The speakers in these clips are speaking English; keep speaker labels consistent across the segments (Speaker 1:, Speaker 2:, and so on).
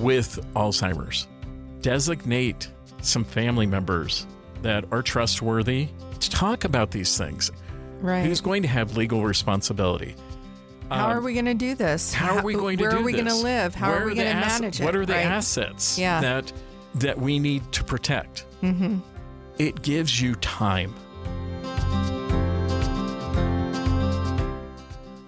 Speaker 1: with Alzheimer's. Designate some family members that are trustworthy to talk about these things.
Speaker 2: Right.
Speaker 1: Who's going to have legal responsibility?
Speaker 2: How are we going to do this?
Speaker 1: How are we going to do this?
Speaker 2: Where are we going to live? How are we going to manage it?
Speaker 1: What are the assets that we need to protect?
Speaker 2: Mm-hmm.
Speaker 1: It gives you time.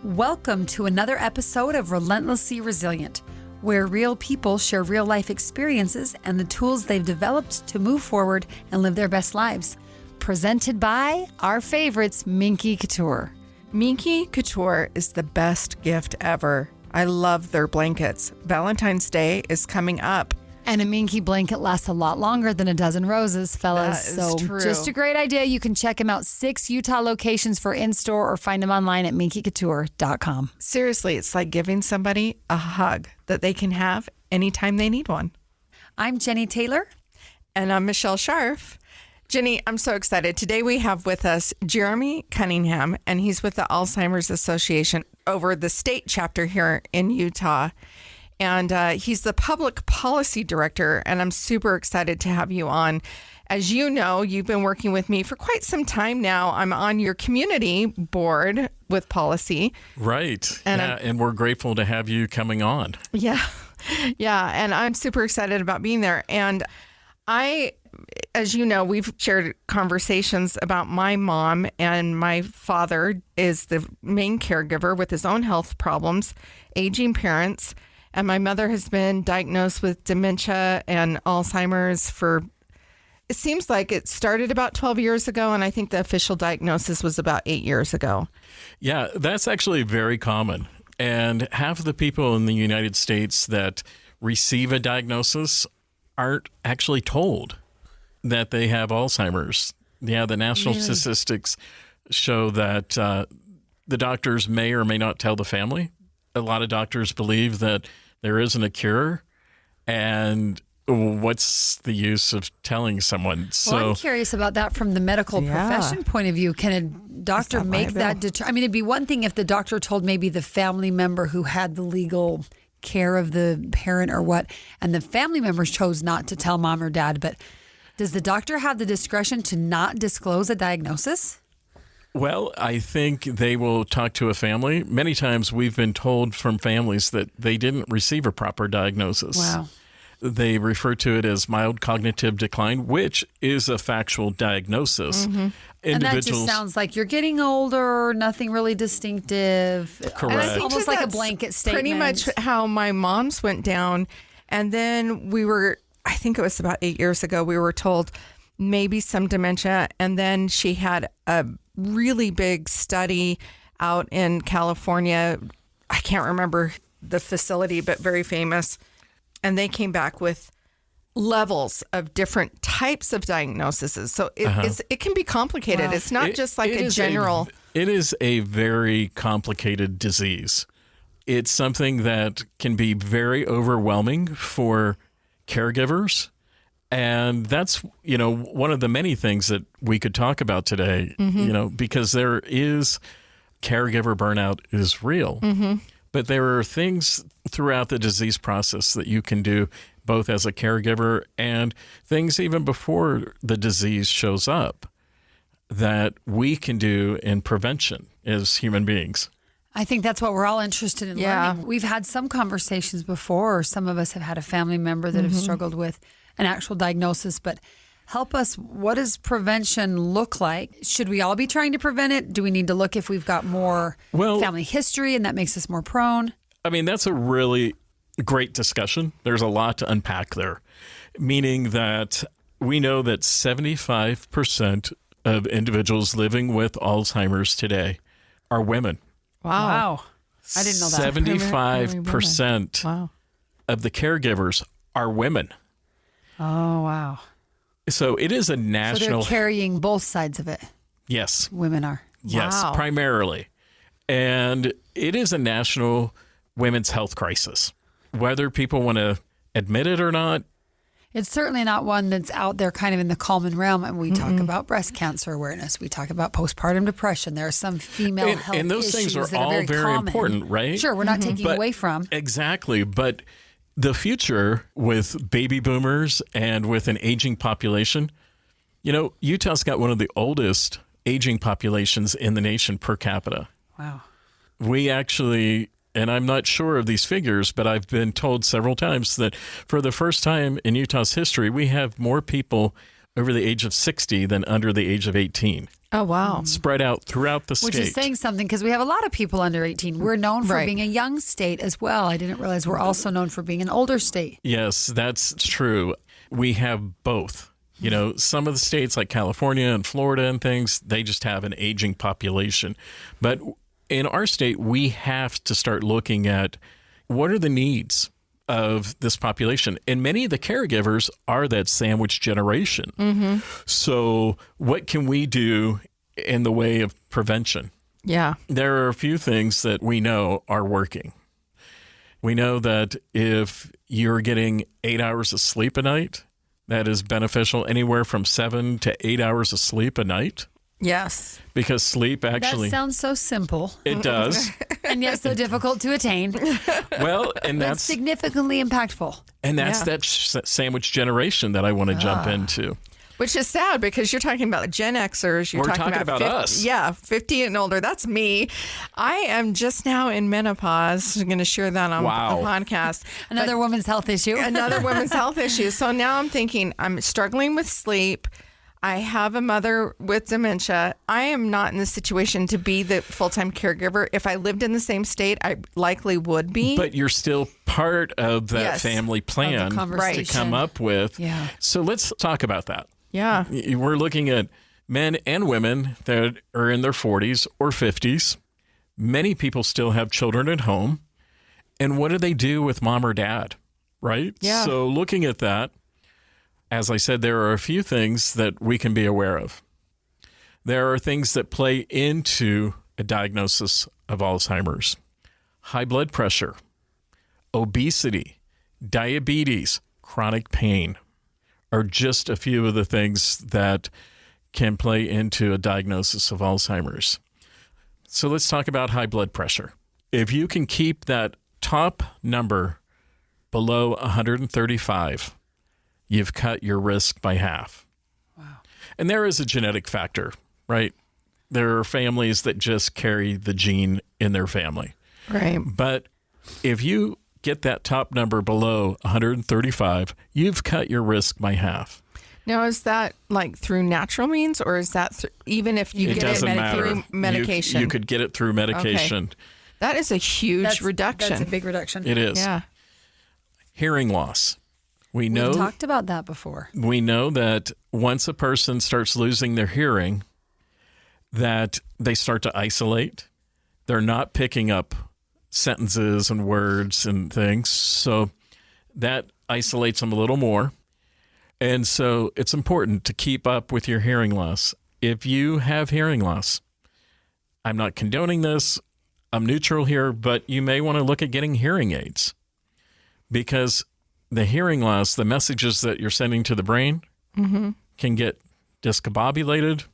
Speaker 3: Welcome to another episode of Relentlessly Resilient, where real people share real-life experiences and the tools they've developed to move forward and live their best lives. Presented by our favorites, Minky Couture.
Speaker 2: Minky Couture is the best gift ever. I love their blankets. Valentine's Day is coming up.
Speaker 3: And a Minky blanket lasts a lot longer than a dozen roses, fellas.
Speaker 2: That is true.
Speaker 3: Just a great idea. You can check them out. 6 Utah locations for in-store or find them online at minkycouture.com.
Speaker 2: Seriously, it's like giving somebody a hug that they can have anytime they need one.
Speaker 3: I'm Jennie Taylor.
Speaker 2: And I'm Michelle Scharf. Jennie, I'm so excited. Today we have with us Jeremy Cunningham, and he's with the Alzheimer's Association over the state chapter here in Utah. And he's the public policy director, and I'm super excited to have you on. As you know, you've been working with me for quite some time now. I'm on your community board with policy.
Speaker 1: Right. And we're grateful to have you coming on.
Speaker 2: Yeah. And I'm super excited about being there. And as you know, we've shared conversations about my mom, and my father is the main caregiver with his own health problems, aging parents. And my mother has been diagnosed with dementia and Alzheimer's it seems like it started about 12 years ago. And I think the official diagnosis was about 8 years ago.
Speaker 1: Yeah, that's actually very common. And half of the people in the United States that receive a diagnosis aren't actually told that they have Alzheimer's. Yeah, the national statistics show that the doctors may or may not tell the family. A lot of doctors believe that there isn't a cure, and what's the use of telling someone?
Speaker 3: Well, I'm curious about that from the medical profession point of view. Can a doctor make that it'd be one thing if the doctor told maybe the family member who had the legal care of the parent or what, and the family members chose not to tell mom or dad, but does the doctor have the discretion to not disclose a diagnosis?
Speaker 1: Well, I think they will talk to a family. Many times we've been told from families that they didn't receive a proper diagnosis.
Speaker 3: Wow.
Speaker 1: They refer to it as mild cognitive decline, which is a factual diagnosis.
Speaker 3: Mm-hmm. And that just sounds like you're getting older, nothing really distinctive.
Speaker 1: Correct.
Speaker 2: And
Speaker 3: almost like a blanket statement.
Speaker 2: Pretty much how my mom's went down. And then I think it was about 8 years ago, we were told maybe some dementia. And then she had a really big study out in California. I can't remember the facility, but very famous. And they came back with levels of different types of diagnoses. So it can be complicated. Wow. It's not just like a general.
Speaker 1: It is a very complicated disease. It's something that can be very overwhelming for caregivers. And that's, one of the many things that we could talk about today, because there is caregiver burnout is real. Mm-hmm. But there are things throughout the disease process that you can do both as a caregiver and things even before the disease shows up that we can do in prevention as human beings.
Speaker 3: I think that's what we're all interested in learning. We've had some conversations before, or some of us have had a family member that have struggled with an actual diagnosis, but help us. What does prevention look like? Should we all be trying to prevent it? Do we need to look if we've got more family history and that makes us more prone? I
Speaker 1: mean, that's a really great discussion. There's a lot to unpack there, meaning that we know that 75% of individuals living with Alzheimer's today are women.
Speaker 3: Wow. I didn't know that.
Speaker 1: 75% of the caregivers are women.
Speaker 3: Oh, wow.
Speaker 1: So it is a national...
Speaker 3: So they're carrying both sides of it.
Speaker 1: Yes.
Speaker 3: Women are.
Speaker 1: Yes, primarily. And it is a national women's health crisis. Whether people want to admit it or not.
Speaker 3: It's certainly not one that's out there kind of in the common realm. And we talk about breast cancer awareness. We talk about postpartum depression. There are some female health issues.
Speaker 1: And those things are all very important, right?
Speaker 3: Sure, we're not taking away from.
Speaker 1: Exactly. But the future with baby boomers and with an aging population, Utah's got one of the oldest aging populations in the nation per capita.
Speaker 3: Wow.
Speaker 1: We actually, and I'm not sure of these figures, but I've been told several times that for the first time in Utah's history, we have more people over the age of 60 than under the age of 18.
Speaker 2: Oh, wow.
Speaker 1: Spread out throughout the state.
Speaker 3: Which is saying something because we have a lot of people under 18. We're known for being a young state as well. I didn't realize we're also known for being an older state.
Speaker 1: Yes, that's true. We have both. Some of the states like California and Florida and things, they just have an aging population. But in our state, we have to start looking at what are the needs of this population. And many of the caregivers are that sandwich generation. Mm-hmm. So what can we do in the way of prevention?
Speaker 2: Yeah.
Speaker 1: There are a few things that we know are working. We know that if you're getting 8 hours of sleep a night, that is beneficial, anywhere from 7 to 8 hours of sleep a night.
Speaker 2: Yes.
Speaker 1: Because sleep actually...
Speaker 3: That sounds so simple.
Speaker 1: It does.
Speaker 3: And yet so difficult to attain.
Speaker 1: Well, and that's
Speaker 3: significantly impactful.
Speaker 1: And that's that sandwich generation that I want to jump into.
Speaker 2: Which is sad because you're talking about Gen Xers.
Speaker 1: We're talking about
Speaker 2: 50,
Speaker 1: us.
Speaker 2: Yeah, 50 and older. That's me. I am just now in menopause. I'm going to share that on the podcast.
Speaker 3: Another woman's health issue.
Speaker 2: Another women's health issue. So now I'm thinking I'm struggling with sleep. I have a mother with dementia. I am not in the situation to be the full-time caregiver. If I lived in the same state, I likely would be.
Speaker 1: But you're still part of that family plan to come up with.
Speaker 3: Yeah.
Speaker 1: So let's talk about that.
Speaker 2: Yeah.
Speaker 1: We're looking at men and women that are in their 40s or 50s. Many people still have children at home. And what do they do with mom or dad? Right?
Speaker 2: Yeah.
Speaker 1: So looking at that, as I said, there are a few things that we can be aware of. There are things that play into a diagnosis of Alzheimer's. High blood pressure, obesity, diabetes, chronic pain are just a few of the things that can play into a diagnosis of Alzheimer's. So let's talk about high blood pressure. If you can keep that top number below 135, you've cut your risk by half.
Speaker 3: Wow.
Speaker 1: And there is a genetic factor, right? There are families that just carry the gene in their family.
Speaker 2: Right.
Speaker 1: But if you get that top number below 135, you've cut your risk by half.
Speaker 2: Now, is that like through natural means, or is that even if you get it through medication?
Speaker 1: You could get it through medication.
Speaker 2: Okay. That is a huge reduction.
Speaker 3: That's a big reduction.
Speaker 1: It is.
Speaker 2: Yeah.
Speaker 1: Hearing loss. We've
Speaker 3: talked about that before.
Speaker 1: We know that once a person starts losing their hearing, that they start to isolate. They're not picking up sentences and words and things. So that isolates them a little more. And so it's important to keep up with your hearing loss. If you have hearing loss, I'm not condoning this. I'm neutral here, but you may want to look at getting hearing aids because the hearing loss, the messages that you're sending to the brain can get discombobulated,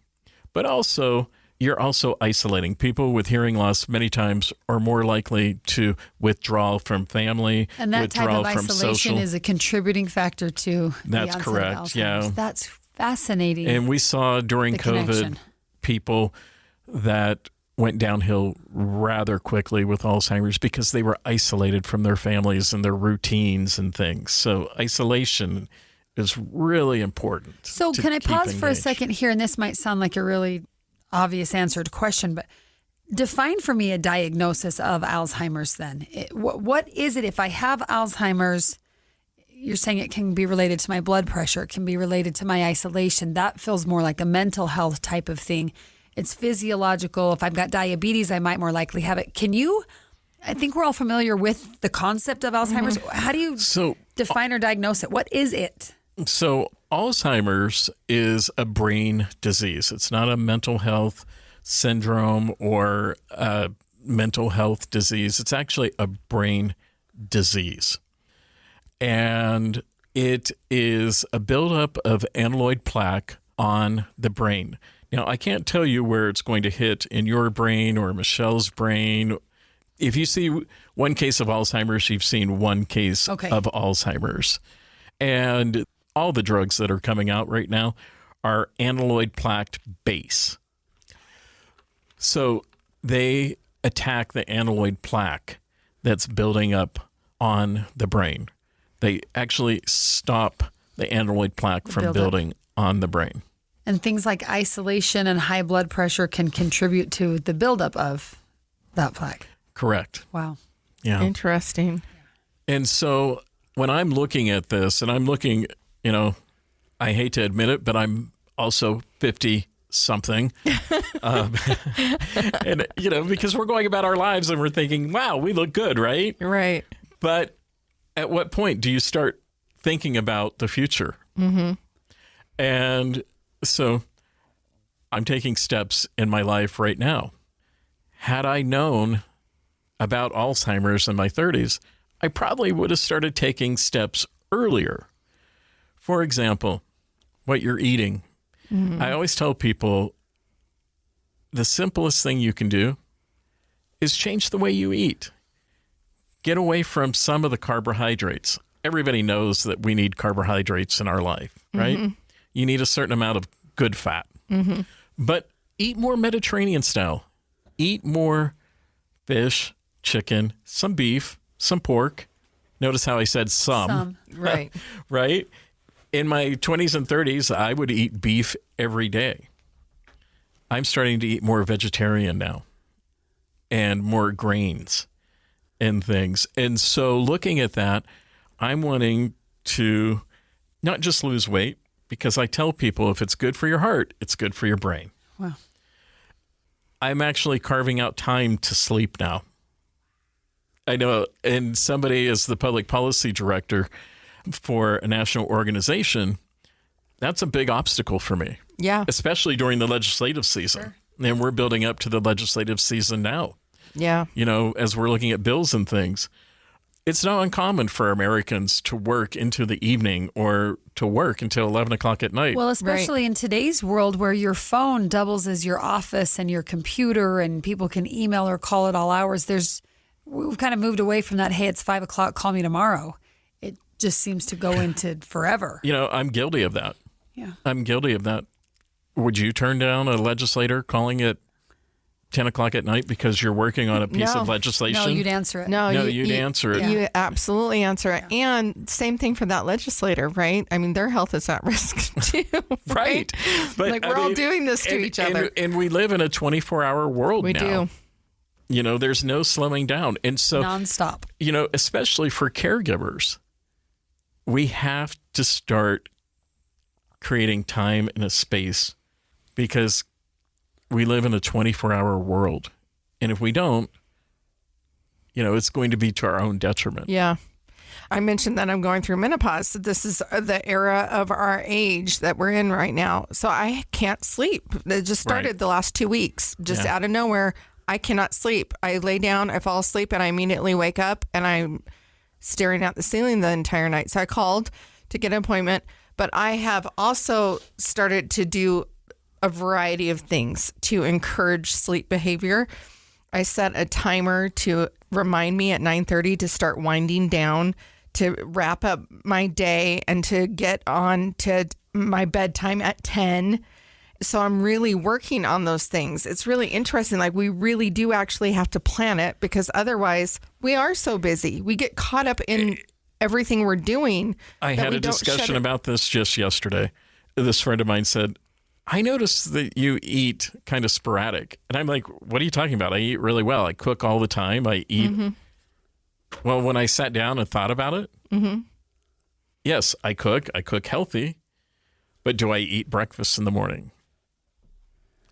Speaker 1: but also you're also isolating. People with hearing loss many times are more likely to withdraw from family,
Speaker 3: and that type of isolation is a contributing factor to
Speaker 1: That's
Speaker 3: the
Speaker 1: correct.
Speaker 3: Alzheimer's.
Speaker 1: Yeah.
Speaker 3: That's fascinating.
Speaker 1: And we saw during COVID
Speaker 3: connection.
Speaker 1: People that went downhill rather quickly with Alzheimer's because they were isolated from their families and their routines and things. So isolation is really important.
Speaker 3: So can I pause for a second here? And this might sound like a really obvious answered question, but define for me a diagnosis of Alzheimer's then. What is it if I have Alzheimer's? You're saying it can be related to my blood pressure. It can be related to my isolation. That feels more like a mental health type of thing. It's physiological. If I've got diabetes, I might more likely have it. I think we're all familiar with the concept of Alzheimer's. How do you define or diagnose it? What is it?
Speaker 1: So Alzheimer's is a brain disease. It's not a mental health syndrome or a mental health disease. It's actually a brain disease. And it is a buildup of amyloid plaque on the brain. Now, I can't tell you where it's going to hit in your brain or Michelle's brain, if you see one case of Alzheimer's, you've seen one case
Speaker 3: Okay.
Speaker 1: of Alzheimer's. And all the drugs that are coming out right now are amyloid plaque base. So they attack the amyloid plaque that's building up on the brain. They actually stop the amyloid plaque from building on the brain.
Speaker 3: And things like isolation and high blood pressure can contribute to the buildup of that plaque.
Speaker 1: Correct.
Speaker 3: Wow.
Speaker 1: Yeah.
Speaker 2: Interesting.
Speaker 1: And so when I'm looking at this, and I'm looking, I hate to admit it, but I'm also 50 something. And, because we're going about our lives and we're thinking, wow, we look good, right?
Speaker 2: Right.
Speaker 1: But at what point do you start thinking about the future?
Speaker 2: Mm-hmm.
Speaker 1: And so I'm taking steps in my life right now. Had I known about Alzheimer's in my 30s, I probably would have started taking steps earlier. For example, what you're eating. Mm-hmm. I always tell people the simplest thing you can do is change the way you eat. Get away from some of the carbohydrates. Everybody knows that we need carbohydrates in our life, right? Mm-hmm. You need a certain amount of good fat. Mm-hmm. But eat more Mediterranean style. Eat more fish, chicken, some beef, some pork. Notice how I said some.
Speaker 2: Right.
Speaker 1: Right? In my 20s and 30s, I would eat beef every day. I'm starting to eat more vegetarian now and more grains and things. And so looking at that, I'm wanting to not just lose weight, because I tell people if it's good for your heart, it's good for your brain.
Speaker 3: Wow.
Speaker 1: I'm actually carving out time to sleep now. I know, and somebody is the public policy director for a national organization. That's a big obstacle for me.
Speaker 2: Yeah.
Speaker 1: Especially during the legislative season. Sure. And we're building up to the legislative season now.
Speaker 2: Yeah.
Speaker 1: As we're looking at bills and things. It's not uncommon for Americans to work into the evening or to work until 11 o'clock at night.
Speaker 3: Well, especially in today's world where your phone doubles as your office and your computer and people can email or call at all hours. We've kind of moved away from that, hey, it's 5 o'clock, call me tomorrow. It just seems to go into forever.
Speaker 1: I'm guilty of that.
Speaker 3: Yeah.
Speaker 1: I'm guilty of that. Would you turn down a legislator calling it 10 o'clock at night because you're working on a piece of legislation?
Speaker 3: No, you'd answer it.
Speaker 2: No,
Speaker 1: you'd answer it.
Speaker 2: You absolutely answer it. Yeah. And same thing for that legislator, right? I mean, their health is at risk too.
Speaker 1: Right.
Speaker 2: But we're all doing this to each other.
Speaker 1: And we live in a 24-hour world now.
Speaker 2: We do.
Speaker 1: There's no slowing down. And so,
Speaker 3: nonstop.
Speaker 1: Especially for caregivers, we have to start creating time and a space because we live in a 24-hour world. And if we don't, it's going to be to our own detriment.
Speaker 2: Yeah. I mentioned that I'm going through menopause. This is the era of our age that we're in right now. So I can't sleep. It just started the last 2 weeks, just out of nowhere. I cannot sleep. I lay down, I fall asleep, and I immediately wake up, and I'm staring at the ceiling the entire night. So I called to get an appointment, but I have also started to do a variety of things to encourage sleep behavior. I set a timer to remind me at 9:30 to start winding down, to wrap up my day, and to get on to my bedtime at 10. So I'm really working on those things. It's really interesting. Like, we really do actually have to plan it because otherwise we are so busy. We get caught up in everything we're doing.
Speaker 1: I had a discussion about this just yesterday. This friend of mine said, I noticed that you eat kind of sporadic. And I'm like, what are you talking about? I eat really well. I cook all the time. I eat. Mm-hmm. Well, when I sat down and thought about it, yes, I cook. I cook healthy. But do I eat breakfast in the morning?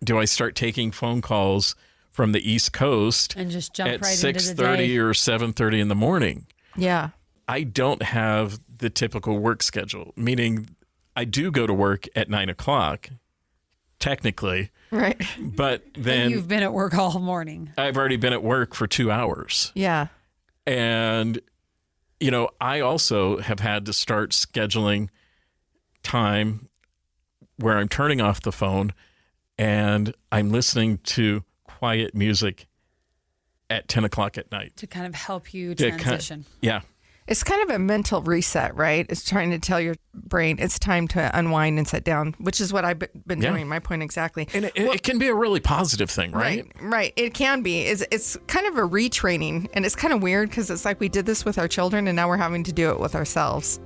Speaker 1: Do I start taking phone calls from the East Coast
Speaker 3: and just jump
Speaker 1: at
Speaker 3: right
Speaker 1: 6:30 or 7:30 in the morning?
Speaker 2: Yeah.
Speaker 1: I don't have the typical work schedule, meaning I do go to work at 9 o'clock, technically.
Speaker 2: Right.
Speaker 1: But then
Speaker 3: you've been at work all morning.
Speaker 1: I've already been at work for 2 hours.
Speaker 2: Yeah.
Speaker 1: And, I also have had to start scheduling time where I'm turning off the phone and I'm listening to quiet music at 10 o'clock at night.
Speaker 3: To kind of help you
Speaker 1: To
Speaker 3: transition.
Speaker 1: Yeah.
Speaker 2: It's kind of a mental reset, right? It's trying to tell your brain it's time to unwind and sit down, which is what I've been doing. My point exactly.
Speaker 1: And it can be a really positive thing, right?
Speaker 2: Right. It can be. It's kind of a retraining, and it's kind of weird because it's like we did this with our children, and now we're having to do it with ourselves.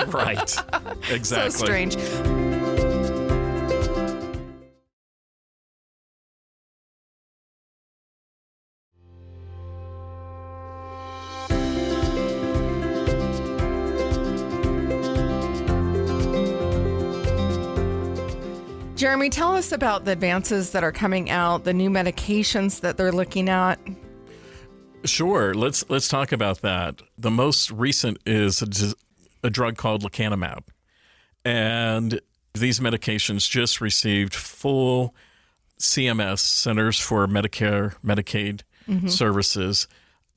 Speaker 1: Right. Exactly.
Speaker 2: So strange. Jeremy, tell us about the advances that are coming out, the new medications that they're looking at.
Speaker 1: Sure. Let's talk about that. The most recent is a drug called lecanemab. And these medications just received full CMS, Centers for Medicare, Medicaid Services,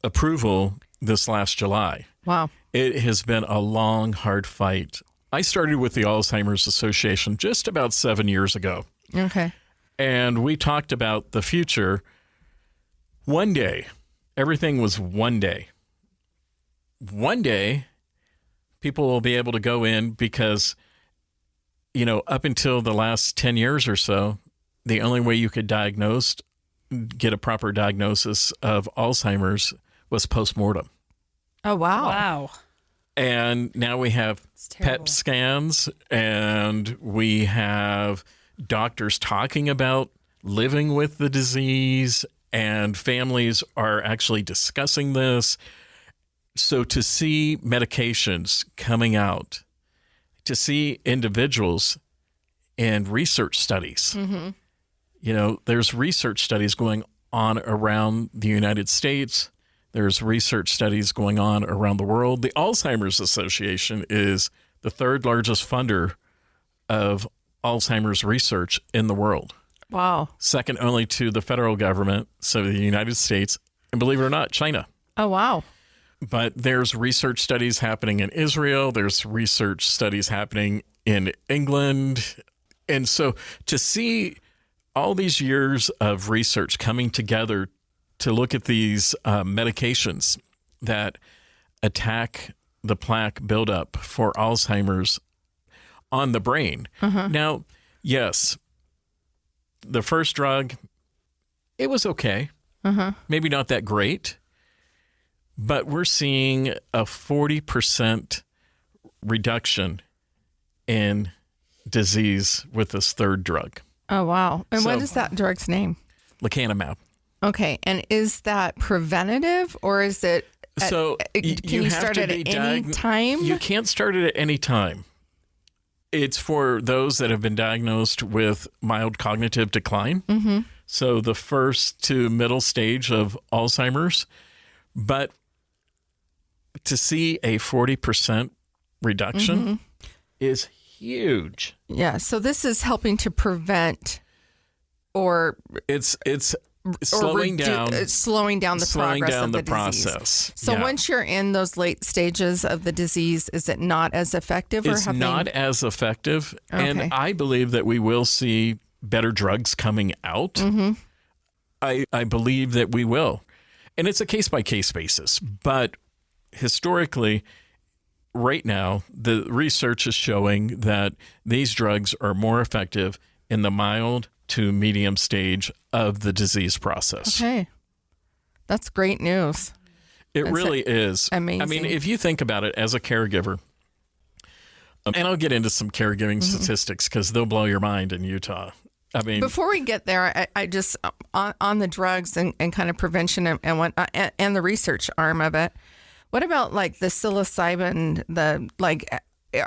Speaker 1: approval this last July.
Speaker 2: Wow.
Speaker 1: It has been a long, hard fight. I started with the Alzheimer's Association just about 7 years ago.
Speaker 2: Okay.
Speaker 1: And we talked about the future. One day, everything was one day. One day, people will be able to go in because, up until the last 10 years or so, the only way you could get a proper diagnosis of Alzheimer's was postmortem.
Speaker 2: Oh, wow.
Speaker 3: Wow.
Speaker 1: And now we have PET scans, and we have doctors talking about living with the disease, and families are actually discussing this. So to see medications coming out, to see individuals in research studies, there's research studies going on around the United States. There's research studies going on around the world. The Alzheimer's Association is the third largest funder of Alzheimer's research in the world.
Speaker 2: Wow.
Speaker 1: Second only to the federal government, so the United States, and believe it or not, China.
Speaker 2: Oh, wow.
Speaker 1: But there's research studies happening in Israel. There's research studies happening in England. And so to see all these years of research coming together to look at these medications that attack the plaque buildup for Alzheimer's on the brain. Now, yes, the first drug, it was okay. Maybe not that great, but we're seeing a 40% reduction in disease with this third drug.
Speaker 2: Oh, wow. And what is that drug's name?
Speaker 1: Lecanemab.
Speaker 2: Okay. And is that preventative, or is it...
Speaker 1: So
Speaker 2: can you start it at any time?
Speaker 1: You can't start it at any time. It's for those that have been diagnosed with mild cognitive decline. So the first to middle stage of Alzheimer's. But to see a 40% reduction is huge.
Speaker 2: Yeah. So this is helping to prevent or...
Speaker 1: It's slowing down
Speaker 2: the progress of the disease.
Speaker 1: Process.
Speaker 2: So once you're in those late stages of the disease, is it not as effective?
Speaker 1: It's not as effective.
Speaker 2: Okay.
Speaker 1: And I believe that we will see better drugs coming out. I believe that we will. And it's a case-by-case basis. But historically, right now, the research is showing that these drugs are more effective in the mild to medium stage of the disease process.
Speaker 2: Okay. That's great news.
Speaker 1: It really is.
Speaker 2: Amazing.
Speaker 1: I mean, if you think about it as a caregiver, and I'll get into some caregiving statistics because they'll blow your mind in Utah. I mean, before
Speaker 2: we get there, I just on the drugs and kind of prevention and what and the research arm of it. What about like the psilocybin?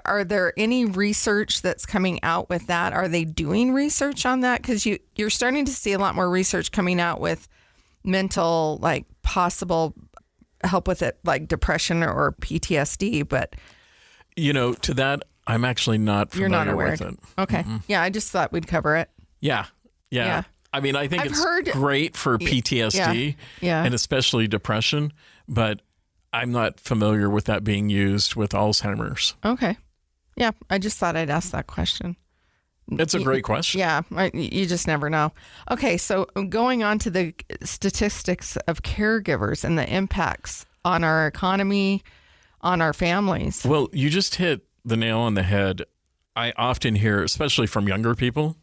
Speaker 2: Are there any research that's coming out with that? Are they doing research on that? Because you're starting to see a lot more research coming out with mental, possible help with it, like depression or PTSD. But
Speaker 1: to that, I'm actually not familiar
Speaker 2: you're not aware
Speaker 1: with it.
Speaker 2: Okay, yeah, I just thought we'd cover it.
Speaker 1: Yeah. I mean, I think
Speaker 2: I've
Speaker 1: it's
Speaker 2: heard,
Speaker 1: great for PTSD and especially depression, but I'm not familiar with that being used with Alzheimer's.
Speaker 2: Okay. Yeah, I just thought I'd ask that question.
Speaker 1: That's a great question.
Speaker 2: Yeah, you just never know. Okay, so going on to the statistics of caregivers and the impacts on our economy, on our families.
Speaker 1: Well, you just hit the nail on the head. I often hear, especially from younger people,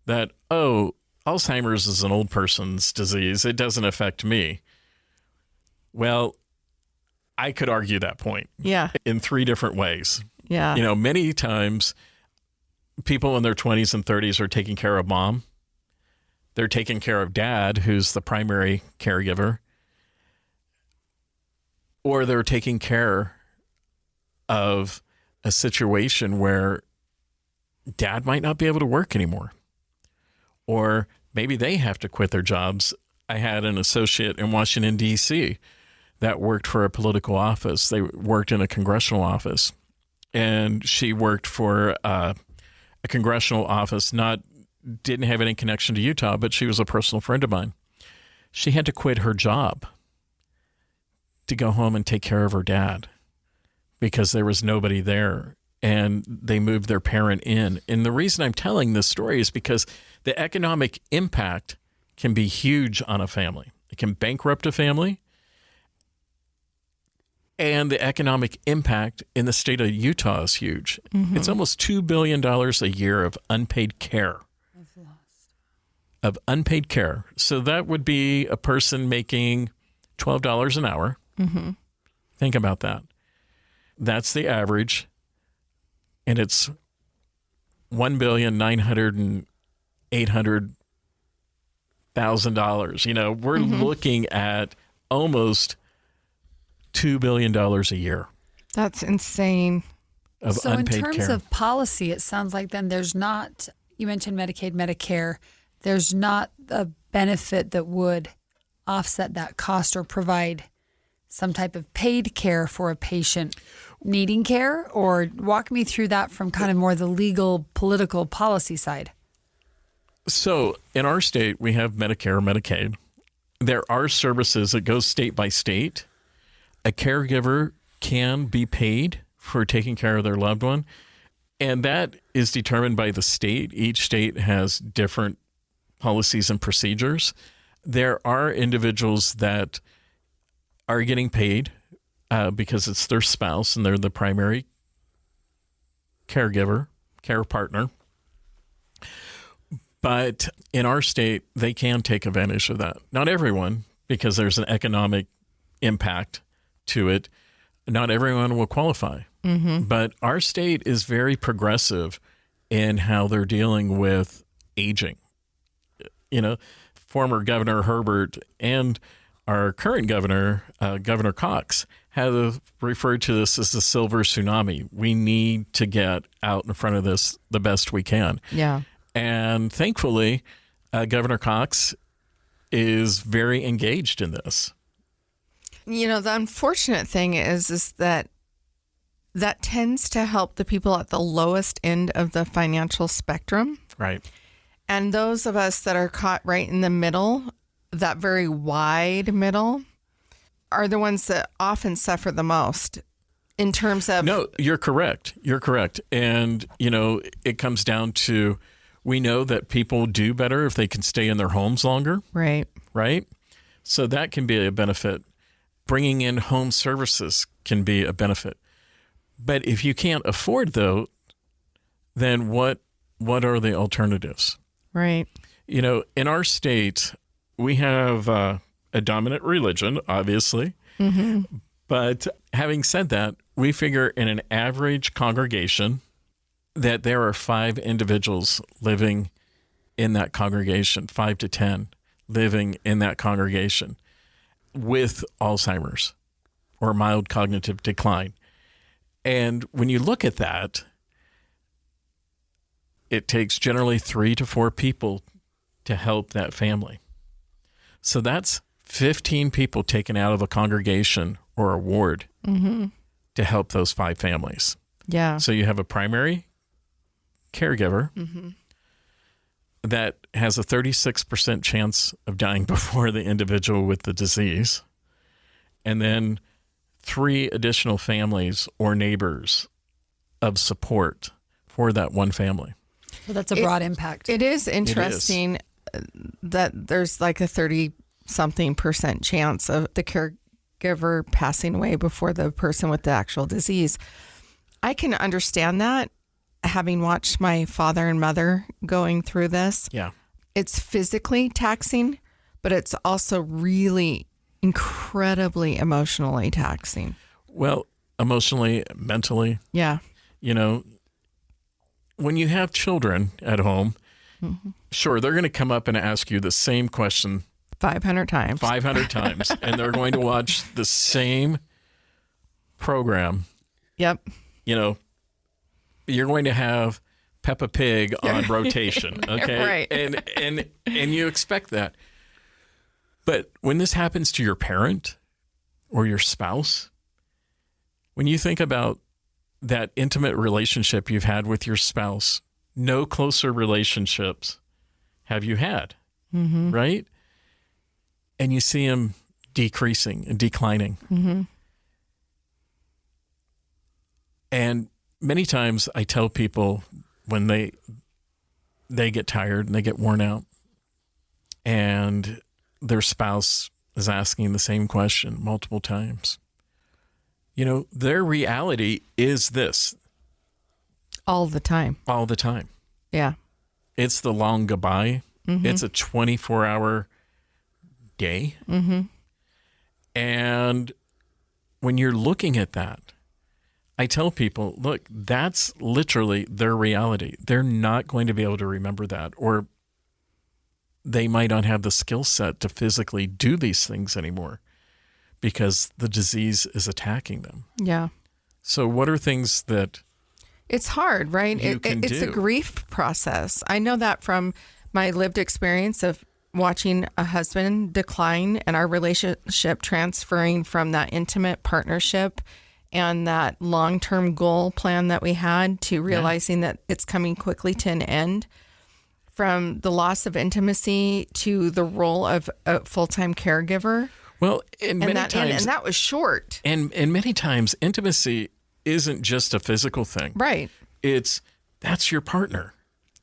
Speaker 1: that, oh, Alzheimer's is an old person's disease. It doesn't affect me. Well, I could argue that point.
Speaker 2: Yeah.
Speaker 1: In 3 different ways.
Speaker 2: Yeah.
Speaker 1: You know, many times people in their 20s and 30s are taking care of mom. They're taking care of dad, who's the primary caregiver. Or they're taking care of a situation where dad might not be able to work anymore. Or maybe they have to quit their jobs. I had an associate in Washington, D.C. that worked for a political office. They worked in a congressional office. And she worked for a congressional office, didn't have any connection to Utah, but she was a personal friend of mine. She had to quit her job to go home and take care of her dad because there was nobody there, and they moved their parent in. And the reason I'm telling this story is because the economic impact can be huge on a family. It can bankrupt a family. And the economic impact in the state of Utah is huge. It's almost $2 billion a year of unpaid care. Of unpaid care. So that would be a person making $12 an hour. Think about that. That's the average. And it's $1,900,000. You know, we're looking at almost $2 billion a year.
Speaker 2: That's insane.
Speaker 1: Of
Speaker 3: so
Speaker 1: unpaid
Speaker 3: in terms
Speaker 1: care.
Speaker 3: of policy, it sounds like then there's not, you mentioned Medicaid, Medicare, there's not a benefit that would offset that cost or provide some type of paid care for a patient needing care, or walk me through that from kind of more the legal, political policy side.
Speaker 1: So in our state, we have Medicare, Medicaid. There are services that go state by state. A caregiver can be paid for taking care of their loved one, and that is determined by the state. Each state has different policies and procedures. There are individuals that are getting paid because it's their spouse and they're the primary caregiver, care partner. But in our state, they can take advantage of that. Not everyone, because there's an economic impact to it. Not everyone will qualify. But our state is very progressive in how they're dealing with aging. You know, former Governor Herbert and our current governor, Governor Cox, have referred to this as the Silver Tsunami. We need to get out in front of this the best we can.
Speaker 2: Yeah.
Speaker 1: And thankfully, Governor Cox is very engaged in this.
Speaker 2: You know, the unfortunate thing is that tends to help the people at the lowest end of the financial spectrum.
Speaker 1: Right.
Speaker 2: And those of us that are caught right in the middle, that very wide middle, are the ones that often suffer the most in terms of...
Speaker 1: No, you're correct. You're correct. And, you know, it comes down to, we know that people do better if they can stay in their homes longer.
Speaker 2: Right.
Speaker 1: Right? So that can be a benefit. Bringing in home services can be a benefit. But if you can't afford those, then what are the alternatives?
Speaker 2: Right.
Speaker 1: You know, in our state, we have a dominant religion, obviously. But having said that, we figure in an average congregation that there are 5 individuals living in that congregation, 5 to 10 living in that congregation with Alzheimer's or mild cognitive decline. And when you look at that, it takes generally 3 to 4 people to help that family. So that's 15 people taken out of a congregation or a ward to help those 5 families.
Speaker 2: Yeah.
Speaker 1: So you have a primary caregiver that has a 36% chance of dying before the individual with the disease. And then 3 additional families or neighbors of support for that one family.
Speaker 3: So that's a broad impact.
Speaker 2: It is interesting that there's like a 30-something% chance of the caregiver passing away before the person with the actual disease. I can understand that, having watched my father and mother going through this.
Speaker 1: Yeah.
Speaker 2: It's physically taxing, but it's also really incredibly emotionally taxing.
Speaker 1: Well, emotionally, mentally.
Speaker 2: Yeah.
Speaker 1: You know, when you have children at home, sure, they're going to come up and ask you the same question
Speaker 2: 500 times.
Speaker 1: 500 times. And they're going to watch the same program.
Speaker 2: Yep.
Speaker 1: You know, you're going to have Peppa Pig on rotation. Okay.
Speaker 2: Right.
Speaker 1: And you expect that. But when this happens to your parent or your spouse, when you think about that intimate relationship you've had with your spouse, no closer relationships have you had, right? And you see them decreasing and declining. And many times I tell people when they get tired and they get worn out and their spouse is asking the same question multiple times, you know, their reality is this.
Speaker 2: All the time.
Speaker 1: All the time.
Speaker 2: Yeah.
Speaker 1: It's the long goodbye. It's a 24-hour day. And when you're looking at that, I tell people, look, that's literally their reality. They're not going to be able to remember that, or they might not have the skill set to physically do these things anymore because the disease is attacking them.
Speaker 2: Yeah.
Speaker 1: So what are things that
Speaker 2: it's hard, right? It's a grief process. I know that from my lived experience of watching a husband decline and our relationship transferring from that intimate partnership and that long-term goal plan that we had to realizing that it's coming quickly to an end, from the loss of intimacy to the role of a full-time caregiver.
Speaker 1: Well, and
Speaker 2: that was short.
Speaker 1: And many times intimacy isn't just a physical thing.
Speaker 2: Right.
Speaker 1: That's your partner.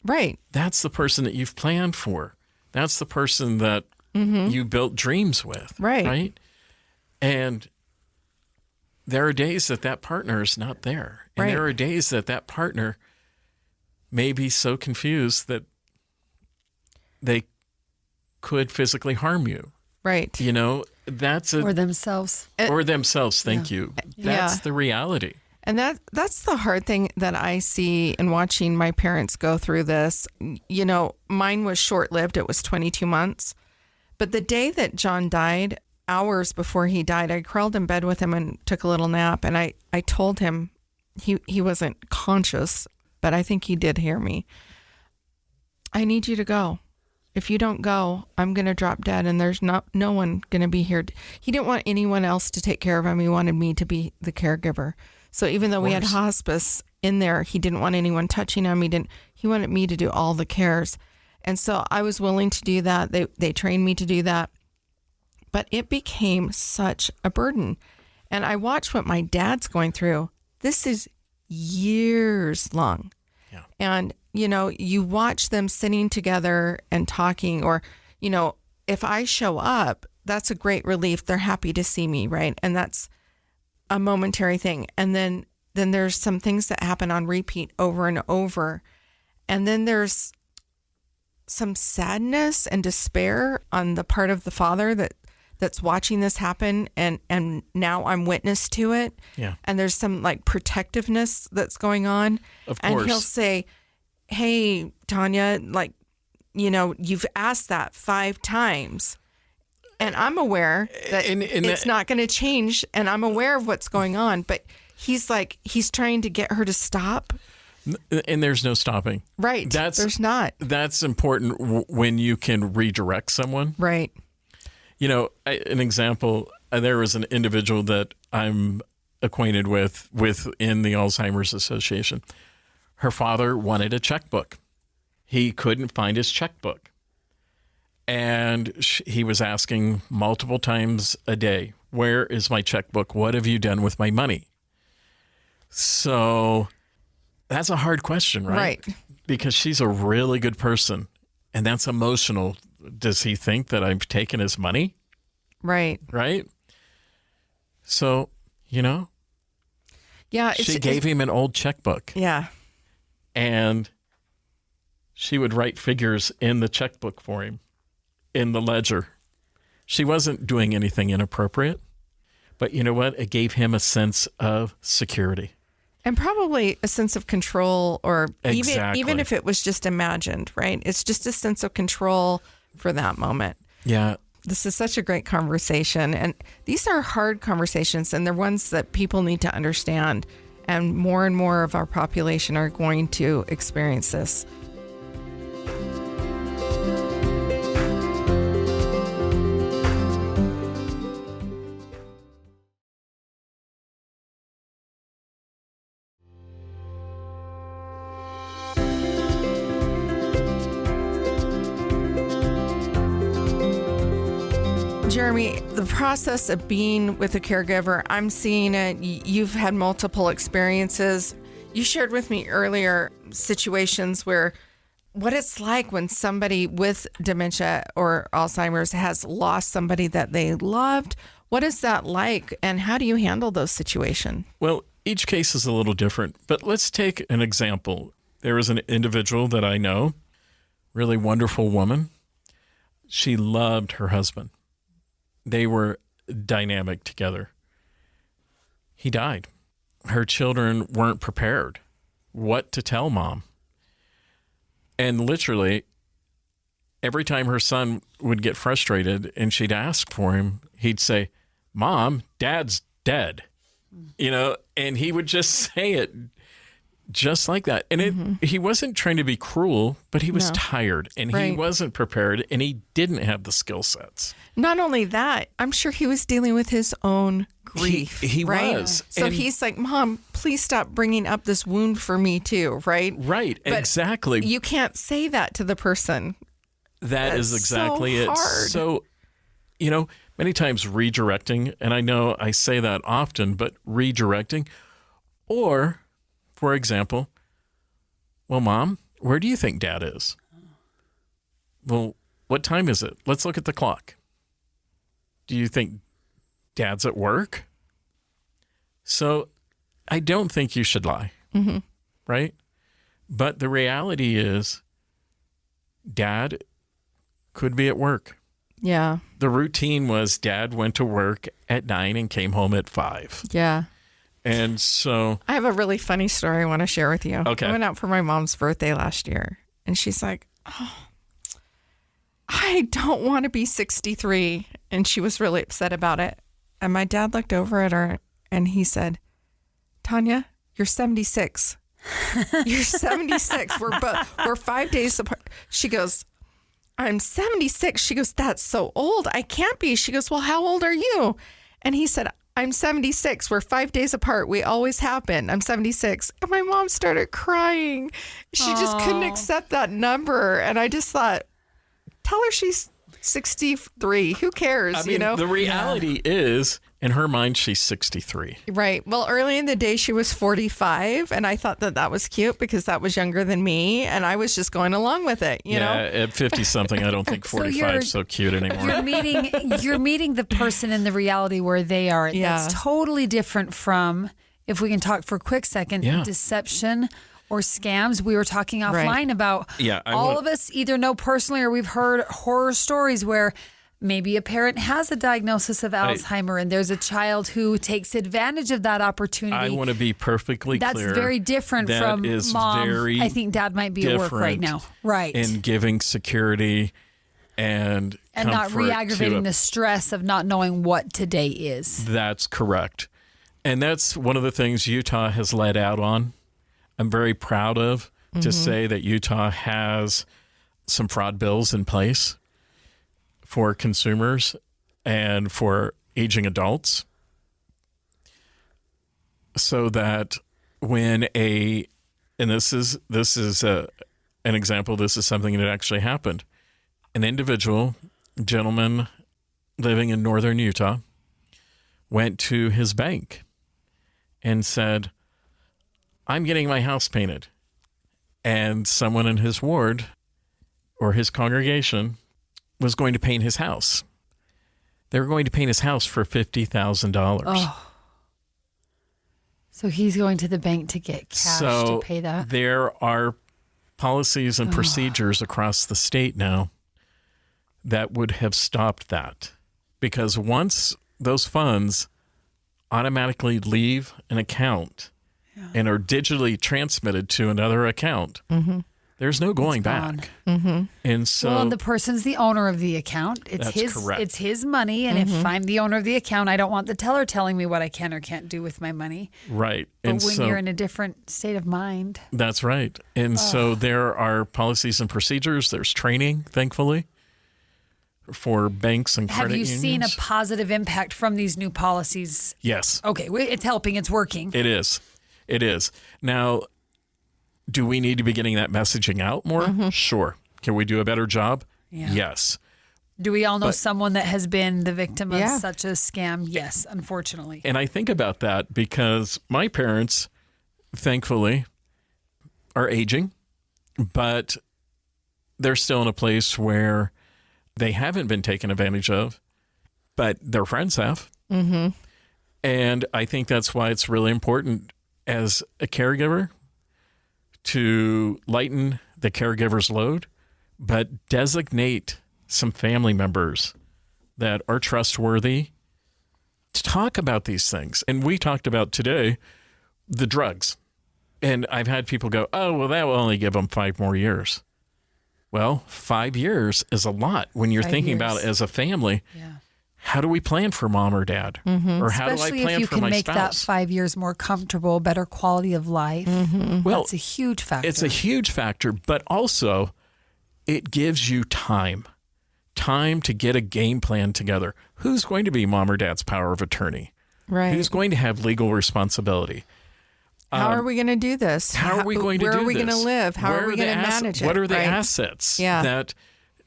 Speaker 2: Right.
Speaker 1: That's the person that you've planned for. That's the person that you built dreams with.
Speaker 2: Right.
Speaker 1: Right. And there are days that partner is not there. And there are days that partner may be so confused that they could physically harm you.
Speaker 2: Right.
Speaker 1: You know,
Speaker 3: or themselves.
Speaker 1: Or themselves. Thank you. That's the reality.
Speaker 2: And that's the hard thing that I see in watching my parents go through this. You know, mine was short-lived. It was 22 months. But the day that John died, hours before he died, I crawled in bed with him and took a little nap. And I told him, he wasn't conscious, but I think he did hear me. I need you to go. If you don't go, I'm going to drop dead and there's no one going to be here. He didn't want anyone else to take care of him. He wanted me to be the caregiver. So even though we had hospice in there, he didn't want anyone touching him. He wanted me to do all the cares. And so I was willing to do that. They trained me to do that. But it became such a burden. And I watched what my dad's going through. This is years long.
Speaker 1: Yeah.
Speaker 2: And, you know, you watch them sitting together and talking, or, you know, if I show up, that's a great relief. They're happy to see me, right? And that's a momentary thing. And then there's some things that happen on repeat over and over. And then there's some sadness and despair on the part of the father that's watching this happen, and now I'm witness to it.
Speaker 1: Yeah.
Speaker 2: And there's some like protectiveness that's going on.
Speaker 1: Of course.
Speaker 2: And he'll say, hey, Tanya, like, you know, you've asked that 5 times. And I'm aware that it's not going to change, and I'm aware of what's going on. But he's trying to get her to stop.
Speaker 1: And there's no stopping.
Speaker 2: Right. There's not.
Speaker 1: That's important when you can redirect someone.
Speaker 2: Right.
Speaker 1: You know, an example, there was an individual that I'm acquainted with within the Alzheimer's Association. Her father wanted a checkbook. He couldn't find his checkbook. And he was asking multiple times a day, where is my checkbook? What have you done with my money? So that's a hard question, right? because she's a really good person, and that's emotional. Does he think that I've taken his money?
Speaker 2: Right.
Speaker 1: Right? So,
Speaker 2: Yeah.
Speaker 1: she gave him an old checkbook.
Speaker 2: Yeah.
Speaker 1: And she would write figures in the checkbook for him, in the ledger. She wasn't doing anything inappropriate, but you know what? It gave him a sense of security.
Speaker 2: And probably a sense of control, or
Speaker 1: Exactly.
Speaker 2: even if it was just imagined, right? It's just a sense of control for that moment.
Speaker 1: Yeah.
Speaker 2: This is such a great conversation. And these are hard conversations, and they're ones that people need to understand. And more of our population are going to experience this. Jeremy, the process of being with a caregiver, I'm seeing it. You've had multiple experiences. You shared with me earlier situations where what it's like when somebody with dementia or Alzheimer's has lost somebody that they loved. What is that like, and how do you handle those situations?
Speaker 1: Well, each case is a little different, but let's take an example. There is an individual that I know, really wonderful woman. She loved her husband. They were dynamic together. He died. Her children weren't prepared what to tell mom. And literally, every time her son would get frustrated and she'd ask for him, he'd say, "Mom, Dad's dead." And he would just say it just like that. And he wasn't trying to be cruel, but he was tired, and he wasn't prepared, and he didn't have the skill sets.
Speaker 2: Not only that, I'm sure he was dealing with his own grief.
Speaker 1: He
Speaker 2: right?
Speaker 1: was.
Speaker 2: So
Speaker 1: And-
Speaker 2: he's like, "Mom, please stop bringing up this wound for me too," right?
Speaker 1: Right,
Speaker 2: But
Speaker 1: exactly.
Speaker 2: You can't say that to the person.
Speaker 1: That is
Speaker 2: That's
Speaker 1: exactly
Speaker 2: so
Speaker 1: it.
Speaker 2: hard.
Speaker 1: So, many times redirecting, and I know I say that often, but redirecting, or, for example, "Well, Mom, where do you think Dad is?" "Well, what time is it? Let's look at the clock." "Do you think Dad's at work?" So I don't think you should lie, right? But the reality is Dad could be at work.
Speaker 2: Yeah.
Speaker 1: The routine was Dad went to work at 9 and came home at 5.
Speaker 2: Yeah.
Speaker 1: And so,
Speaker 2: I have a really funny story I want to share with you.
Speaker 1: Okay.
Speaker 2: I went out for my mom's birthday last year, and she's like, "Oh, I don't want to be 63." And she was really upset about it. And my dad looked over at her and he said, "Tanya, you're 76. You're 76. We're 5 days apart." She goes, "I'm 76. She goes, "That's so old. I can't be." She goes, "Well, how old are you?" And he said, "I'm 76. We're 5 days apart. We always have been. I'm 76. And my mom started crying. She just couldn't accept that number. And I just thought, tell her she's 63. Who cares?
Speaker 1: I mean, the reality is, in her mind, she's 63.
Speaker 2: Right. Well, early in the day, she was 45. And I thought that was cute because that was younger than me. And I was just going along with it, you know?
Speaker 1: At 50-something, I don't think 45 is so cute anymore.
Speaker 3: You're meeting the person in the reality where they are.
Speaker 2: Yeah.
Speaker 3: That's totally different from, if we can talk for a quick second, deception or scams. We were talking offline about all of us either know personally or we've heard horror stories where maybe a parent has a diagnosis of Alzheimer and there's a child who takes advantage of that opportunity.
Speaker 1: I want to be perfectly clear.
Speaker 3: That's very different
Speaker 1: that
Speaker 3: from
Speaker 1: is
Speaker 3: Mom.
Speaker 1: Very
Speaker 3: I think Dad might be at work right now. Right.
Speaker 1: In giving security and
Speaker 3: not
Speaker 1: comfort
Speaker 3: re-aggravating the stress of not knowing what today is.
Speaker 1: That's correct. And that's one of the things Utah has led out on. I'm very proud of to say that Utah has some fraud bills in place for consumers and for aging adults, so that when and this is an example, this is something that actually happened. An individual, gentleman living in northern Utah, went to his bank and said, "I'm getting my house painted, and someone in his ward or his congregation was going to paint his house. They were going to paint his house for $50,000.
Speaker 3: Oh. So he's going to the bank to get cash to pay that?
Speaker 1: There are policies and procedures across the state now that would have stopped that. Because once those funds automatically leave an account and are digitally transmitted to another account, there's no going back. And so,
Speaker 3: and the person's the owner of the account. It's
Speaker 1: correct.
Speaker 3: It's his money, and if I'm the owner of the account, I don't want the teller telling me what I can or can't do with my money.
Speaker 1: Right.
Speaker 3: But
Speaker 1: and
Speaker 3: when you're in a different state of mind.
Speaker 1: That's right. And so there are policies and procedures. There's training, thankfully, for banks and credit unions.
Speaker 3: Have you seen a positive impact from these new policies?
Speaker 1: Yes.
Speaker 3: Okay, it's helping. It's working.
Speaker 1: It is. It is. Now, do we need to be getting that messaging out more? Sure. Can we do a better job?
Speaker 3: Yeah.
Speaker 1: Yes.
Speaker 3: Do we all know someone that has been the victim of such a scam? Yes, unfortunately.
Speaker 1: And I think about that because my parents, thankfully, are aging, but they're still in a place where they haven't been taken advantage of, but their friends have. And I think that's why it's really important as a caregiver to lighten the caregiver's load, but designate some family members that are trustworthy to talk about these things. And we talked about today the drugs. And I've had people go, oh, well, that will only give them 5 more years. Well, 5 years is a lot when you're thinking about it as a family.
Speaker 3: Yeah.
Speaker 1: How do we plan for mom or dad? Or how
Speaker 3: Especially
Speaker 1: do I plan
Speaker 3: if you
Speaker 1: for
Speaker 3: can
Speaker 1: my
Speaker 3: make that
Speaker 1: spouse?
Speaker 3: 5 years more comfortable, better quality of life.
Speaker 1: Well,
Speaker 3: That's a huge factor.
Speaker 1: it's a huge factor, but also it gives you time to get a game plan together. Who's going to be mom or dad's power of attorney?
Speaker 2: Right.
Speaker 1: Who's going to have legal responsibility?
Speaker 2: How are we going to do this?
Speaker 1: How are we going to do this?
Speaker 2: Where are we going to live? How
Speaker 1: Where
Speaker 2: are we going to manage it?
Speaker 1: What are the
Speaker 2: Right.
Speaker 1: assets
Speaker 2: Yeah.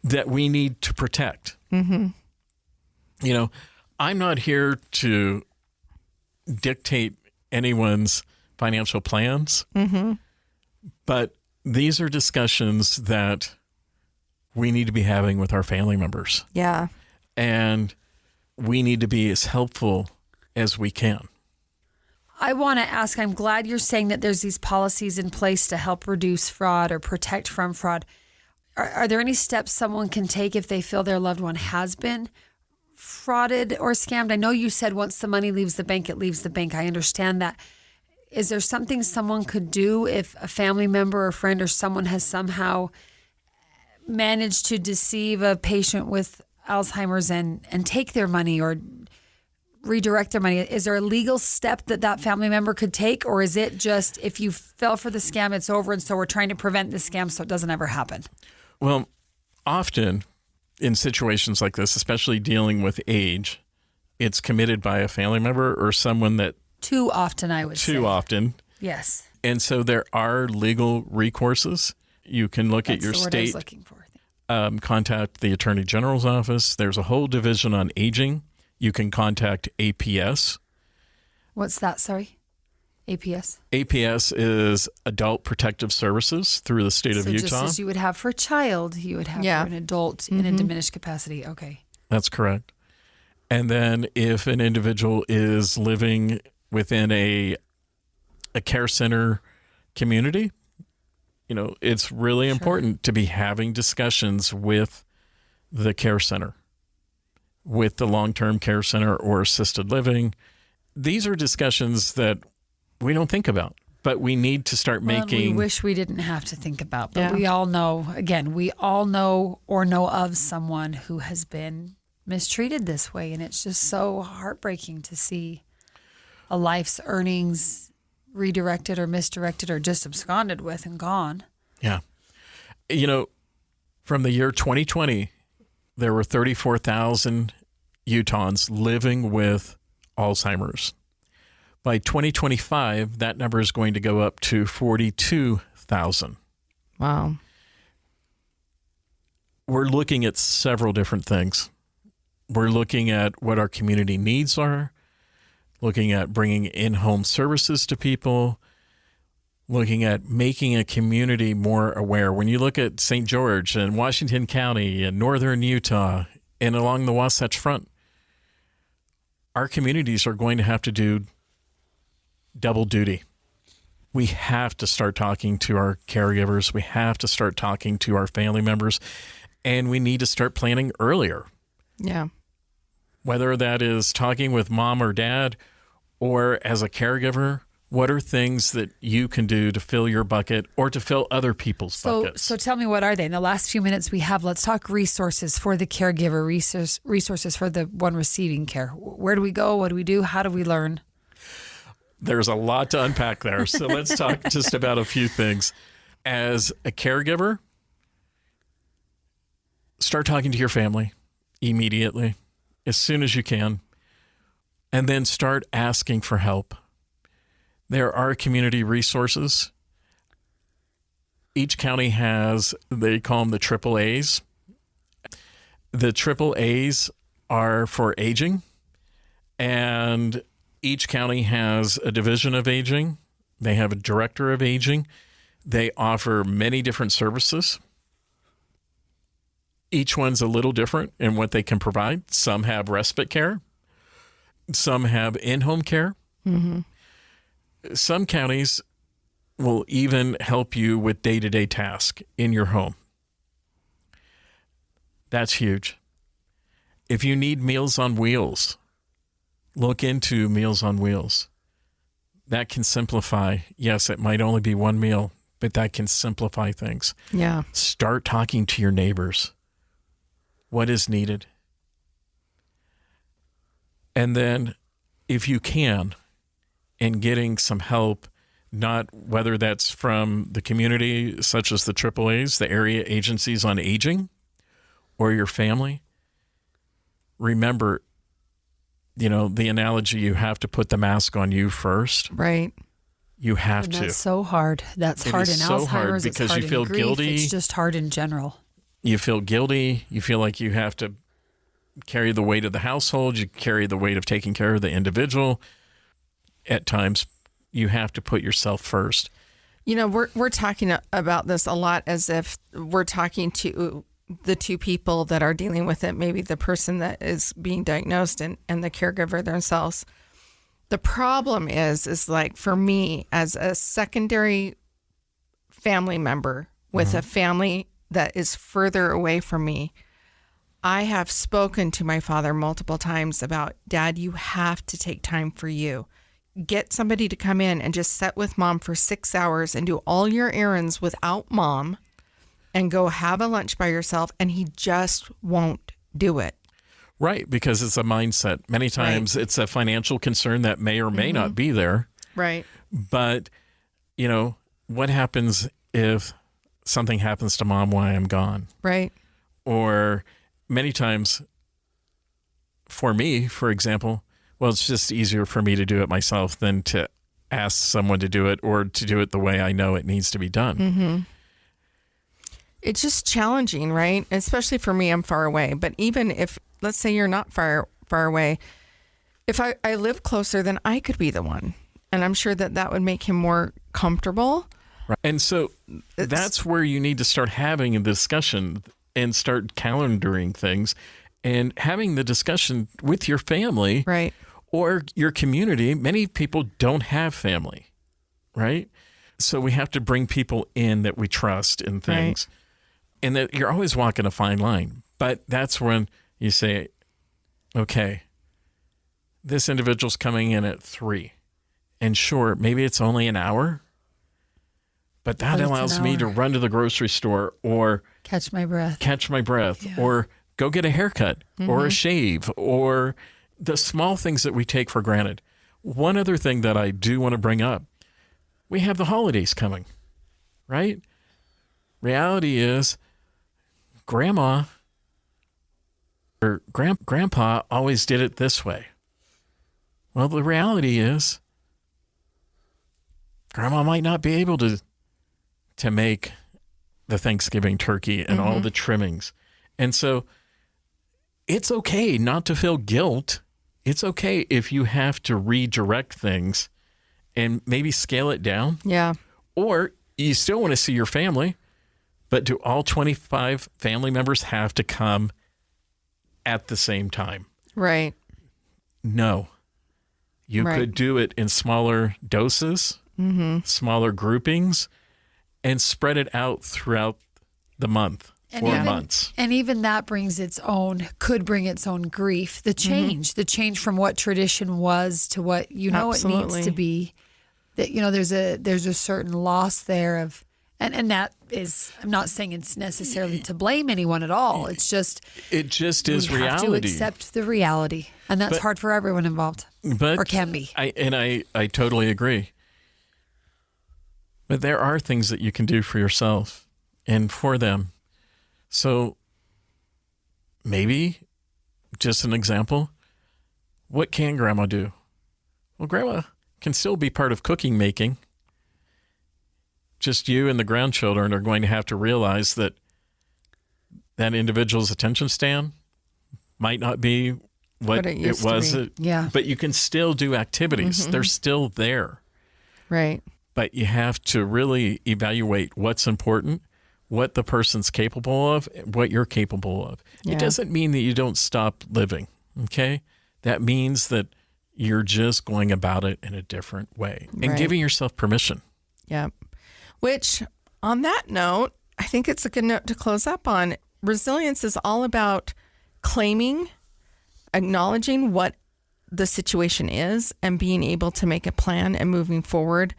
Speaker 1: that we need to protect? You know, I'm not here to dictate anyone's financial plans, but these are discussions that we need to be having with our family members.
Speaker 2: Yeah.
Speaker 1: And we need to be as helpful as we can.
Speaker 3: I want to ask, I'm glad you're saying that there's these policies in place to help reduce fraud or protect from fraud. Are there any steps someone can take if they feel their loved one has been frauded or scammed? I know you said once the money leaves the bank, it leaves the bank. I understand that. Is there something someone could do if a family member or friend or someone has somehow managed to deceive a patient with Alzheimer's and take their money or redirect their money? Is there a legal step that family member could take, or is it just if you fell for the scam, it's over, and so we're trying to prevent the scam so it doesn't ever happen?
Speaker 1: Well, often in situations like this, especially dealing with age, it's committed by a family member or someone that
Speaker 3: Too often, I would say.
Speaker 1: too often.
Speaker 3: Yes.
Speaker 1: And so there are legal recourses. You can look at your
Speaker 3: That's the word I was
Speaker 1: state,
Speaker 3: looking for.
Speaker 1: contact the Attorney General's office. There's a whole division on aging. You can contact APS.
Speaker 3: What's that? Sorry? APS?
Speaker 1: APS is Adult Protective Services through the state of
Speaker 3: So
Speaker 1: Utah.
Speaker 3: just as you would have for a child, you would have for an adult in a diminished capacity. Okay.
Speaker 1: That's correct. And then if an individual is living within a care center community, you know, it's really important to be having discussions with the care center, with the long-term care center or assisted living. These are discussions that we don't think about, but we need to start making.
Speaker 3: We wish we didn't have to think about, but we all know, again, we all know or know of someone who has been mistreated this way. And it's just so heartbreaking to see a life's earnings redirected or misdirected or just absconded with and gone.
Speaker 1: Yeah. You know, from the year 2020, there were 34,000 Utahns living with Alzheimer's. By 2025, that number is going to go up to 42,000.
Speaker 2: Wow.
Speaker 1: We're looking at several different things. We're looking at what our community needs are, looking at bringing in-home services to people, looking at making a community more aware. When you look at St. George and Washington County and northern Utah and along the Wasatch Front, our communities are going to have to do double duty. We have to start talking to our caregivers. We have to start talking to our family members, and we need to start planning earlier.
Speaker 2: Yeah.
Speaker 1: Whether that is talking with mom or dad, or as a caregiver, what are things that you can do to fill your bucket or to fill other people's buckets?
Speaker 3: So tell me, what are they? In the last few minutes we have, let's talk resources for the caregiver, resources for the one receiving care. Where do we go? What do we do? How do we learn?
Speaker 1: There's a lot to unpack there. So let's talk just about a few things. As a caregiver, start talking to your family immediately, as soon as you can, and then start asking for help. There are community resources. Each county has, they call them the AAAs. The AAAs are for aging, and each county has a division of aging. They have a director of aging. They offer many different services. Each one's a little different in what they can provide. Some have respite care. Some have in-home care.
Speaker 2: Mm-hmm.
Speaker 1: Some counties will even help you with day-to-day tasks in your home. That's huge. If you need Meals on Wheels, look into Meals on Wheels. That can simplify. Yes, it might only be one meal, but that can simplify things.
Speaker 2: Yeah.
Speaker 1: Start talking to your neighbors. What is needed? And then, if you can, and getting some help, not whether that's from the community, such as the AAAs, the area agencies on aging, or your family, remember, the analogy, you have to put the mask on you first.
Speaker 2: Right.
Speaker 1: You have
Speaker 3: And
Speaker 1: to.
Speaker 3: that's so hard. That's
Speaker 1: It
Speaker 3: hard
Speaker 1: is
Speaker 3: in
Speaker 1: so
Speaker 3: Alzheimer's.
Speaker 1: hard
Speaker 3: It's
Speaker 1: because
Speaker 3: hard
Speaker 1: you
Speaker 3: in
Speaker 1: feel
Speaker 3: grief.
Speaker 1: guilty.
Speaker 3: It's just hard in general.
Speaker 1: You feel guilty. You feel like you have to carry the weight of the household. You carry the weight of taking care of the individual. At times, you have to put yourself first.
Speaker 2: We're talking about this a lot as if we're talking to the two people that are dealing with it, maybe the person that is being diagnosed and the caregiver themselves. The problem is like for me as a secondary family member with a family that is further away from me, I have spoken to my father multiple times about, Dad, you have to take time for you. Get somebody to come in and just sit with Mom for 6 hours and do all your errands without Mom and go have a lunch by yourself. And he just won't do it.
Speaker 1: Right, because it's a mindset. Many times it's a financial concern that may or may not be there.
Speaker 2: Right.
Speaker 1: But, what happens if something happens to Mom while I'm gone?
Speaker 2: Right.
Speaker 1: Or many times, for me, for example, well, it's just easier for me to do it myself than to ask someone to do it or to do it the way I know it needs to be done.
Speaker 2: Mm-hmm. It's just challenging, right? Especially for me, I'm far away. But even if, let's say you're not far away, if I live closer, then I could be the one. And I'm sure that would make him more comfortable.
Speaker 1: Right. And so that's where you need to start having a discussion and start calendaring things and having the discussion with your family.
Speaker 2: Right.
Speaker 1: Or your community. Many people don't have family, right? So we have to bring people in that we trust in things. Right. And that you're always walking a fine line. But that's when you say, okay, this individual's coming in at 3. And sure, maybe it's only an hour, but that allows me to run to the grocery store or
Speaker 3: catch my breath,
Speaker 1: yeah. Or go get a haircut or a shave or the small things that we take for granted. One other thing that I do want to bring up, we have the holidays coming, right? Reality is Grandma or Grandpa always did it this way. Well, the reality is Grandma might not be able to make the Thanksgiving turkey and all the trimmings. And so it's okay not to feel guilt. It's okay if you have to redirect things and maybe scale it down.
Speaker 2: Yeah.
Speaker 1: Or you still want to see your family, but do all 25 family members have to come at the same time?
Speaker 2: Right.
Speaker 1: No. You could do it in smaller doses, smaller groupings, and spread it out throughout the month or months.
Speaker 3: And even that could bring its own grief. The change from what tradition was to what it needs to be. That there's a certain loss there of, and that is, I'm not saying it's necessarily to blame anyone at all. It just
Speaker 1: is reality.
Speaker 3: We have to accept the reality, and that's hard for everyone involved, or can be.
Speaker 1: I totally agree. But there are things that you can do for yourself and for them. So maybe, just an example, what can Grandma do? Well, Grandma can still be part of cooking making. Just you and the grandchildren are going to have to realize that individual's attention span might not be what it was. But you can still do activities. They're still there.
Speaker 2: Right.
Speaker 1: But you have to really evaluate what's important, what the person's capable of, what you're capable of.
Speaker 2: Yeah.
Speaker 1: It doesn't mean that you don't stop living, okay? That means that you're just going about it in a different way and giving yourself permission.
Speaker 2: Yeah. Which, on that note, I think it's a good note to close up on. Resilience is all about claiming, acknowledging what the situation is, and being able to make a plan and moving forward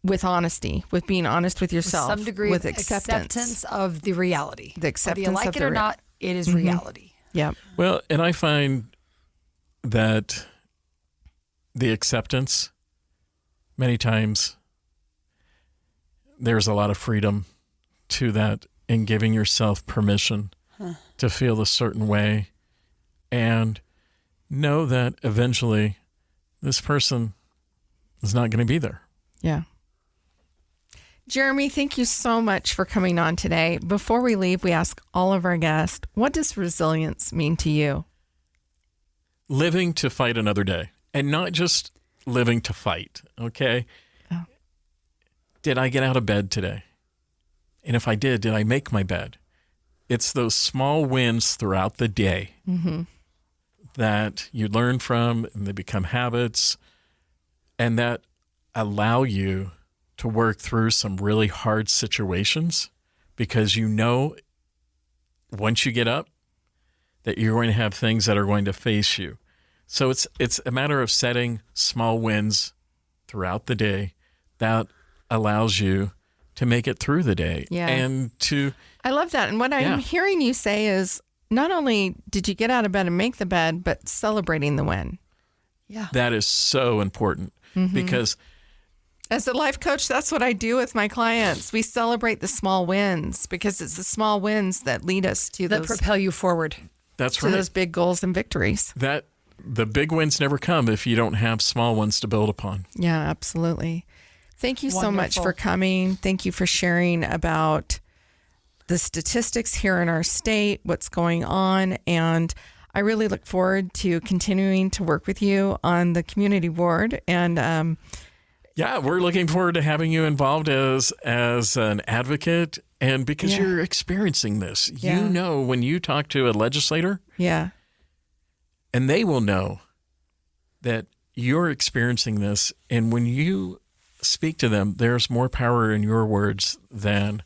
Speaker 2: with honesty, with being honest with yourself,
Speaker 3: with some degree
Speaker 2: with
Speaker 3: of acceptance of the reality.
Speaker 2: The acceptance
Speaker 3: whether you like it or not, it is reality.
Speaker 2: Yeah.
Speaker 1: Well, and I find that the acceptance, many times, there's a lot of freedom to that in giving yourself permission to feel a certain way and know that eventually this person is not going to be there.
Speaker 2: Yeah. Jeremy, thank you so much for coming on today. Before we leave, we ask all of our guests, what does resilience mean to you?
Speaker 1: Living to fight another day, and not just living to fight, okay?
Speaker 2: Oh.
Speaker 1: Did I get out of bed today? And if I did I make my bed? It's those small wins throughout the day that you learn from, and they become habits, and that allow you to work through some really hard situations, because you know once you get up that you're going to have things that are going to face you. So it's a matter of setting small wins throughout the day that allows you to make it through the day.
Speaker 2: Yeah.
Speaker 1: And to...
Speaker 2: I love that. And what I'm hearing you say is not only did you get out of bed and make the bed, but celebrating the win.
Speaker 3: Yeah.
Speaker 1: That is so important because...
Speaker 2: As a life coach, that's what I do with my clients. We celebrate the small wins because it's the small wins that lead us to
Speaker 3: that propel you forward.
Speaker 1: That's
Speaker 2: to
Speaker 1: right.
Speaker 2: those big goals and victories.
Speaker 1: That the big wins never come if you don't have small ones to build upon.
Speaker 2: Yeah, absolutely. Thank you so much for coming. Thank you for sharing about the statistics here in our state, what's going on, and I really look forward to continuing to work with you on the community board. And
Speaker 1: yeah, we're looking forward to having you involved as an advocate, and because you're experiencing this.
Speaker 2: Yeah.
Speaker 1: You know when you talk to a legislator, and they will know that you're experiencing this, and when you speak to them, there's more power in your words than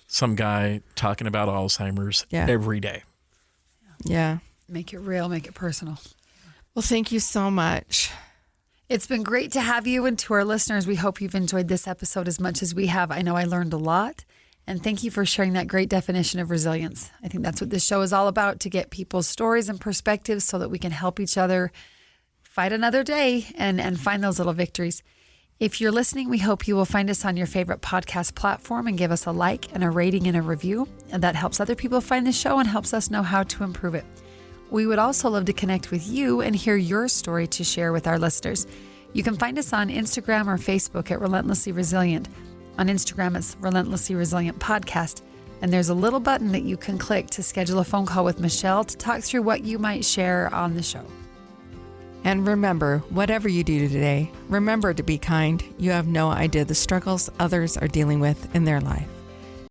Speaker 1: some guy talking about Alzheimer's every day.
Speaker 2: Yeah.
Speaker 3: Make it real, make it personal.
Speaker 2: Well, thank you so much.
Speaker 3: It's been great to have you, and to our listeners, we hope you've enjoyed this episode as much as we have. I know I learned a lot, and thank you for sharing that great definition of resilience. I think that's what this show is all about, to get people's stories and perspectives so that we can help each other fight another day and find those little victories. If you're listening, we hope you will find us on your favorite podcast platform and give us a like and a rating and a review, and that helps other people find the show and helps us know how to improve it. We would also love to connect with you and hear your story to share with our listeners. You can find us on Instagram or Facebook at Relentlessly Resilient. On Instagram, it's Relentlessly Resilient Podcast. And there's a little button that you can click to schedule a phone call with Michelle to talk through what you might share on the show.
Speaker 2: And remember, whatever you do today, remember to be kind. You have no idea the struggles others are dealing with in their life.